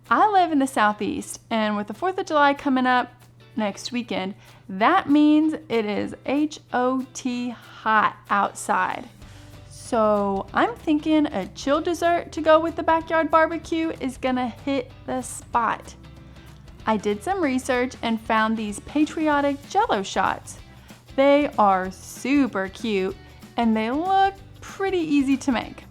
I live in the Southeast, and with the 4th of July coming up next weekend, that means it is HOT hot outside. So I'm thinking a chill dessert to go with the backyard barbecue is gonna hit the spot. I did some research and found these Patriotic Jell-O shots. They are super cute and they look pretty easy to make.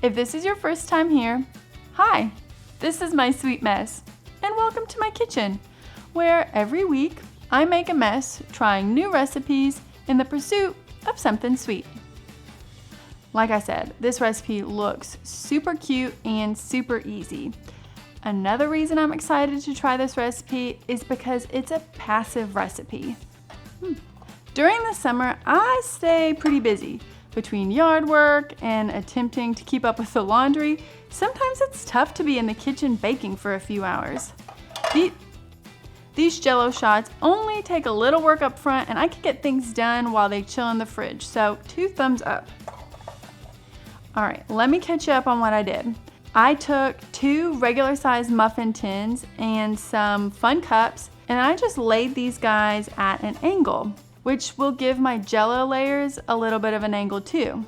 If this is your first time here, hi, this is my sweet mess, and welcome to my kitchen, where every week I make a mess trying new recipes in the pursuit of something sweet. Like I said, this recipe looks super cute and super easy. Another reason I'm excited to try this recipe is because it's a passive recipe. During the summer, I stay pretty busy. Between yard work and attempting to keep up with the laundry, sometimes it's tough to be in the kitchen baking for a few hours. These Jell-O shots only take a little work up front, and I can get things done while they chill in the fridge, so 2 thumbs up. All right, let me catch you up on what I did. I took 2 regular sized muffin tins and some fun cups, and I just laid these guys at an angle, which will give my Jell-O layers a little bit of an angle too.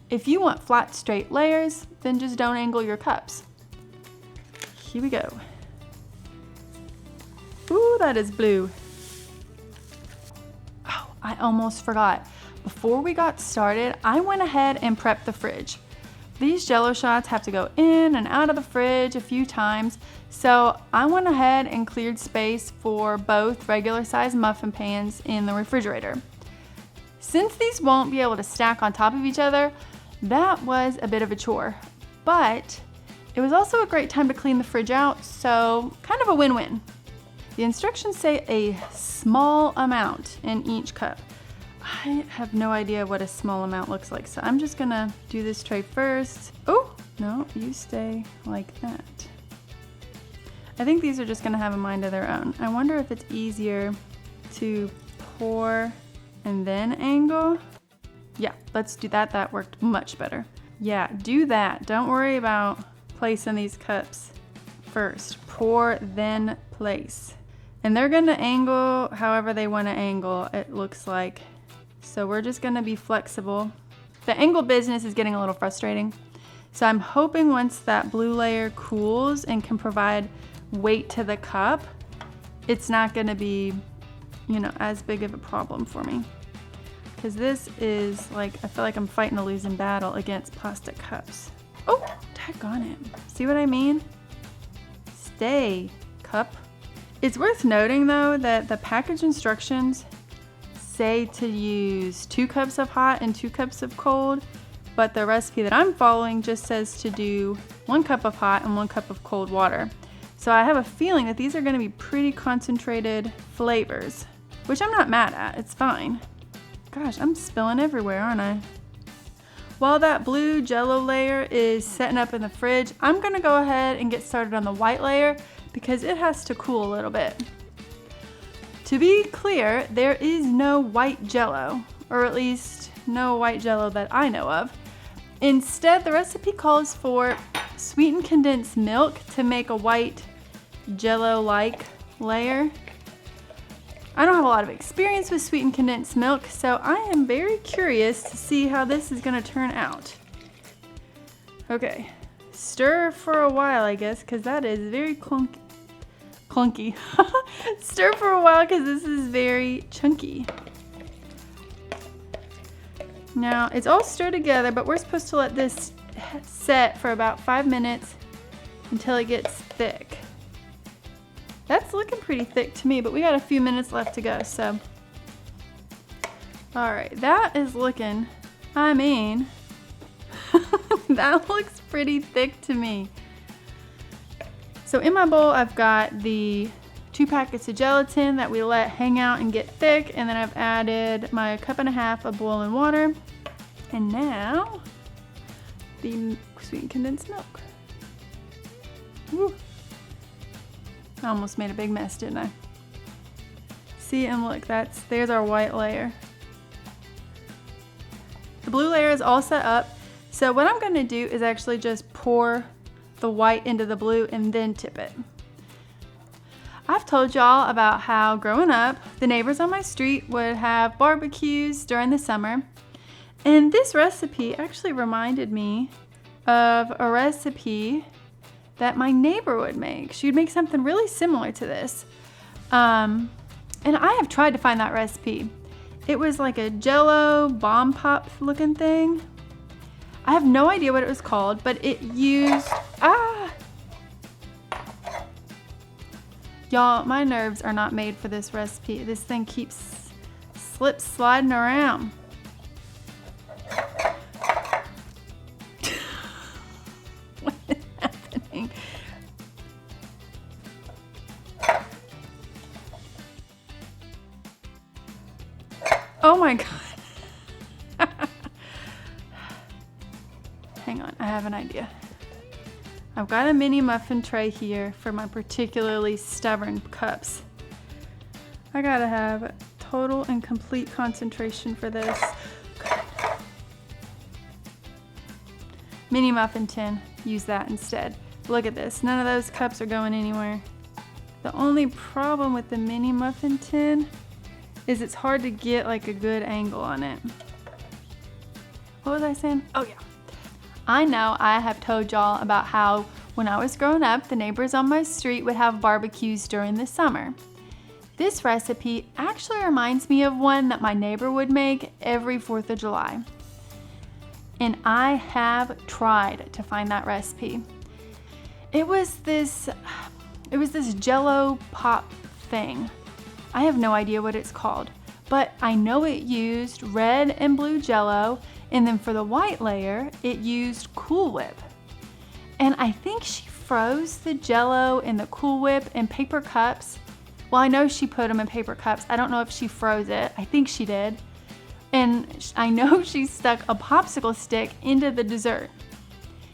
If you want flat, straight layers, then just don't angle your cups. Here we go. Ooh, that is blue. Oh, I almost forgot. Before we got started, I went ahead and prepped the fridge. These Jell-O shots have to go in and out of the fridge a few times, so I went ahead and cleared space for both regular sized muffin pans in the refrigerator. Since these won't be able to stack on top of each other, that was a bit of a chore, but it was also a great time to clean the fridge out, so kind of a win-win. The instructions say a small amount in each cup. I have no idea what a small amount looks like, so I'm just gonna do this tray first. Oh, no, you stay like that. I think these are just gonna have a mind of their own. I wonder if it's easier to pour and then angle. Yeah, let's do that. That worked much better. Yeah, do that. Don't worry about placing these cups first. Pour, then place. And they're gonna angle however they wanna angle, it looks like. So we're just gonna be flexible. The angle business is getting a little frustrating. So I'm hoping once that blue layer cools and can provide weight to the cup, it's not gonna be, as big of a problem for me. Because this is like, I feel like I'm fighting a losing battle against plastic cups. Oh, daggone it. See what I mean? Stay, cup. It's worth noting though that the package instructions say to use 2 cups of hot and 2 cups of cold, but the recipe that I'm following just says to do 1 cup of hot and 1 cup of cold water. So I have a feeling that these are gonna be pretty concentrated flavors, which I'm not mad at, it's fine. Gosh, I'm spilling everywhere, aren't I? While that blue Jell-O layer is setting up in the fridge, I'm gonna go ahead and get started on the white layer because it has to cool a little bit. To be clear, there is no white Jell-O, or at least no white Jell-O that I know of. Instead, the recipe calls for sweetened condensed milk to make a white Jell-O-like layer. I don't have a lot of experience with sweetened condensed milk, so I am very curious to see how this is gonna turn out. Okay, stir for a while, I guess, because that is very clunky. Stir for a while because this is very chunky. Now, it's all stirred together, but we're supposed to let this set for about 5 minutes until it gets thick. That's looking pretty thick to me, but we got a few minutes left to go, so. All right, that is looking, that looks pretty thick to me. So in my bowl, I've got the 2 packets of gelatin that we let hang out and get thick, and then I've added my 1.5 cups of boiling water, and now the sweetened condensed milk. Woo. I almost made a big mess, didn't I? See, and look, there's our white layer. The blue layer is all set up. So what I'm gonna do is actually just pour the white into the blue and then tip it. I've told y'all about how growing up, the neighbors on my street would have barbecues during the summer. And this recipe actually reminded me of a recipe that my neighbor would make. She would make something really similar to this. And I have tried to find that recipe. It was like a Jell-O bomb pop looking thing. I have no idea what it was called, but it used, Y'all, my nerves are not made for this recipe. This thing keeps sliding around. What is happening? Oh my God. Hang on, I have an idea. I've got a mini muffin tray here for my particularly stubborn cups. I gotta have total and complete concentration for this. Mini muffin tin, use that instead. Look at this, none of those cups are going anywhere. The only problem with the mini muffin tin is it's hard to get like a good angle on it. What was I saying? Oh yeah. I know I have told y'all about how when I was growing up, the neighbors on my street would have barbecues during the summer. This recipe actually reminds me of one that my neighbor would make every 4th of July. And I have tried to find that recipe. It was this Jell-O pop thing. I have no idea what it's called, but I know it used red and blue Jell-O, and then for the white layer, it used Cool Whip. And I think she froze the Jell-O and the Cool Whip in paper cups. Well, I know she put them in paper cups. I don't know if she froze it. I think she did. And I know she stuck a popsicle stick into the dessert.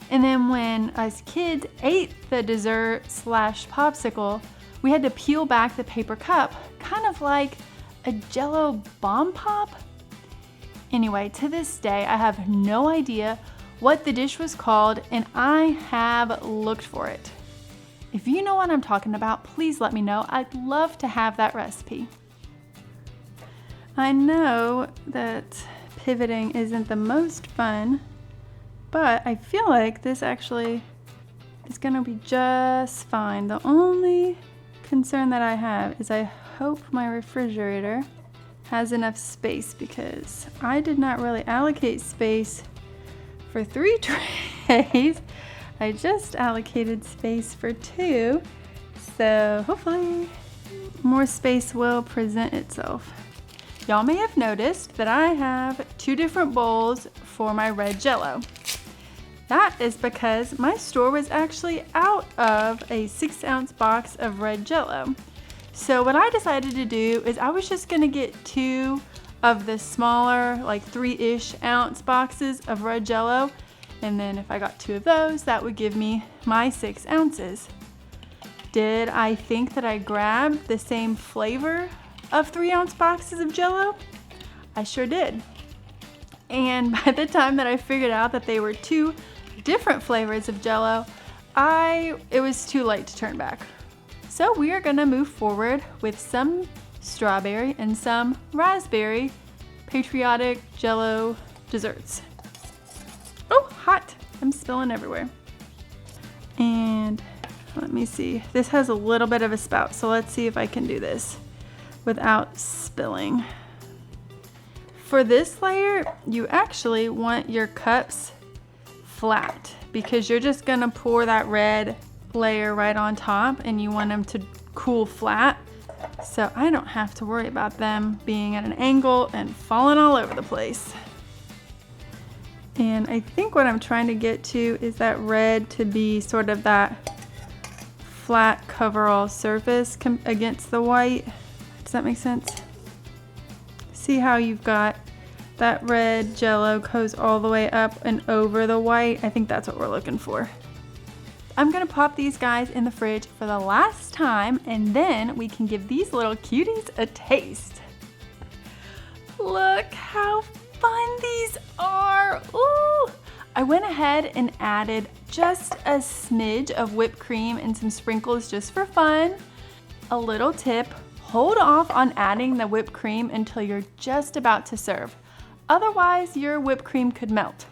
And then when us kids ate the dessert / popsicle, we had to peel back the paper cup, kind of like a Jell-O bomb pop. Anyway, to this day, I have no idea what the dish was called, and I have looked for it. If you know what I'm talking about, please let me know. I'd love to have that recipe. I know that pivoting isn't the most fun, but I feel like this actually is gonna be just fine. The only concern that I have is I hope my refrigerator has enough space, because I did not really allocate space for 3 trays. I just allocated space for 2, so hopefully more space will present itself. Y'all may have noticed that I have 2 different bowls for my red Jell-O. That is because my store was actually out of a 6-ounce box of red Jell-O. So what I decided to do is I was just gonna get 2 of the smaller, like 3-ish ounce boxes of red Jell-O. And then if I got 2 of those, that would give me my 6 ounces. Did I think that I grabbed the same flavor of 3-ounce boxes of Jell-O? I sure did. And by the time that I figured out that they were 2 different flavors of Jell-O, it was too late to turn back. So we are gonna move forward with some strawberry and some raspberry Patriotic Jell-O desserts. Oh, hot! I'm spilling everywhere. And let me see. This has a little bit of a spout, so let's see if I can do this without spilling. For this layer, you actually want your cups flat, because you're just gonna pour that red layer right on top and you want them to cool flat, so I don't have to worry about them being at an angle and falling all over the place. And I think what I'm trying to get to is that red to be sort of that flat coverall surface against the white. Does that make sense? See how you've got that red Jell-O goes all the way up and over the white? I think that's what we're looking for. I'm gonna pop these guys in the fridge for the last time, and then we can give these little cuties a taste. Look how fun these are. Ooh, I went ahead and added just a smidge of whipped cream and some sprinkles just for fun. A little tip, hold off on adding the whipped cream until you're just about to serve. Otherwise, your whipped cream could melt.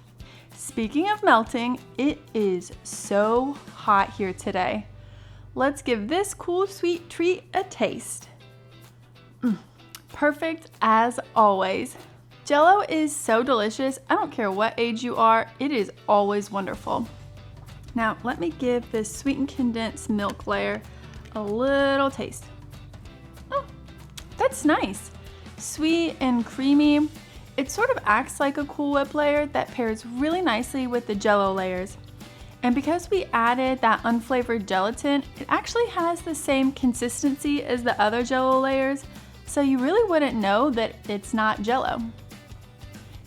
Speaking of melting, it is so hot here today. Let's give this cool sweet treat a taste. Perfect as always. Jell-O is so delicious. I don't care what age you are, it is always wonderful. Now let me give this sweetened condensed milk layer a little taste. Oh, that's nice. Sweet and creamy. It sort of acts like a Cool Whip layer that pairs really nicely with the Jell-O layers. And because we added that unflavored gelatin, it actually has the same consistency as the other Jell-O layers, so you really wouldn't know that it's not Jell-O.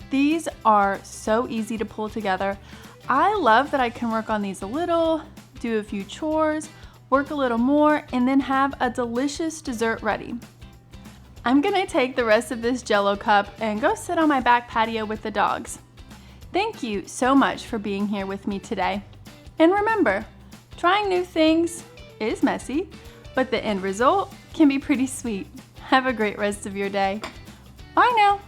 These are so easy to pull together. I love that I can work on these a little, do a few chores, work a little more, and then have a delicious dessert ready. I'm gonna take the rest of this Jell-O cup and go sit on my back patio with the dogs. Thank you so much for being here with me today. And remember, trying new things is messy, but the end result can be pretty sweet. Have a great rest of your day. Bye now.